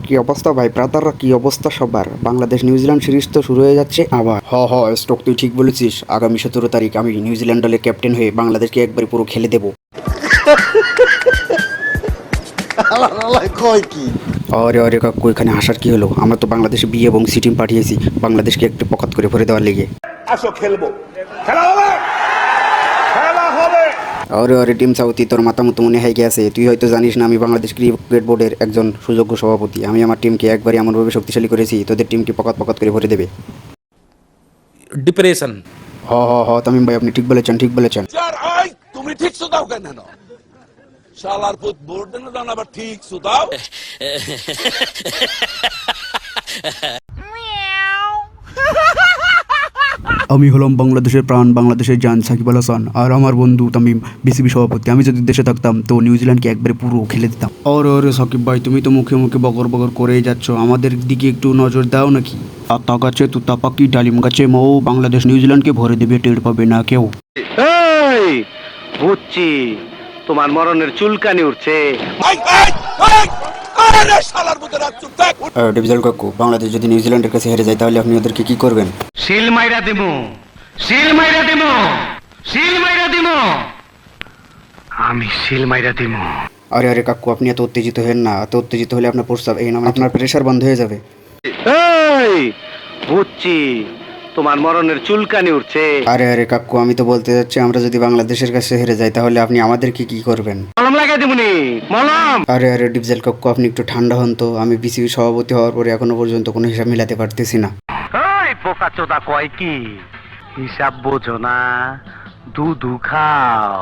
কি অবস্থা ভাই ব্রাদাররা, কি অবস্থা সবার? বাংলাদেশ নিউজিল্যান্ড সিরিজ তো শুরু হয়ে যাচ্ছে আবার। স্টোক, তুই ঠিক বলেছিস। আগামী 17 তারিখ আমি নিউজিল্যান্ড দলের ক্যাপ্টেন হয়ে বাংলাদেশকে একবার পুরো খেলে দেবো। কয় কি? আরে আরে কাকু, এখানে হাসার কি হলো? আমরা তো বাংলাদেশে বি এবং সি টিম পাঠিয়েছি বাংলাদেশকে একটু পকাত করে ভরে দেওয়ার লেগে। আসো খেলবো, খেলা হবে, খেলা হবে। আরে আরে টিম সাউথি, তোর মাথা মতো মনে হয় গেছে। তুই হয়তো জানিস না, আমি বাংলাদেশ ক্রিকেট বোর্ডের একজন সুযোগ্য সভাপতি। আমি আমার টিমকে একবারই এমনভাবে শক্তিশালী করেছি, তোদের টিমকে পকাত পকাত করে ভরে দেবে। ডিপ্রেশন। তামিম ভাই, আপনি ঠিক বলেছেন, ঠিক বলেছেন। যার আই তুমি ঠিক সুদাও কেন না? শালার পুত বোর্ড না জানা আবার ঠিক সুদাও। আমি হলাম বাংলাদেশের প্রাণ, বাংলাদেশের জান সাকিব আল হাসান, আর আমার বন্ধু তামিম বিসিবি সভাপতি। আমি যদি দেশে থাকতাম তো নিউজিল্যান্ডকে একবারে পুরো খেলে দিতাম। ওরে সাকিব ভাই, তুমি তো মুখে মুখে বকর বকর করেই যাচ্ছ, আমাদের দিকে একটু নজর দাও নাকি? আতা গাছে তুতা পাখি, ডালিম গাছে মৌ, বাংলাদেশ নিউজিল্যান্ডকে ভরে দেবে, টের পাবে না কেউ। এই বুঝছি, তোমার মরণের চুলকানি উঠছে। আই আই আই আরে শালার পুত রাত চুপ থাক। ডিভিজল কাকু, বাংলাদেশ যদি নিউজিল্যান্ডের কাছে হেরে যায় তাহলে আপনি ওদেরকে কি করবেন? শিল মাইরা দিমু, শিল মাইরা দিমু, শিল মাইরা দিমু, আমি শিল মাইরা দিমু। আরে আরে কাকু, আপনি এত উত্তেজিত হেন না। এত উত্তেজিত হলে আপনার প্রস্তাব এই নাম আপনার প্রেশার বন্ধ হয়ে যাবে। এই বুঝছি, তোমার মরণের চুলকানি উঠছে। আরে আরে কাকু, আমি তো বলতে যাচ্ছি, আমরা যদি বাংলাদেশের কাছে হেরে যাই তাহলে আপনি আমাদেরকে কি করবেন? মলম লাগাই দিমুনি, মলম। আরে আরে ডিভিজল কাকু, আপনি একটু ঠান্ডা হন তো। আমি বিসিবি সভাপতি হওয়ার পরে এখনো পর্যন্ত কোনো হিসাব মিলাতে পারতেছি না। এই বোকা চোদা কয় কি? হিসাব বোঝো না, দুধু খাও।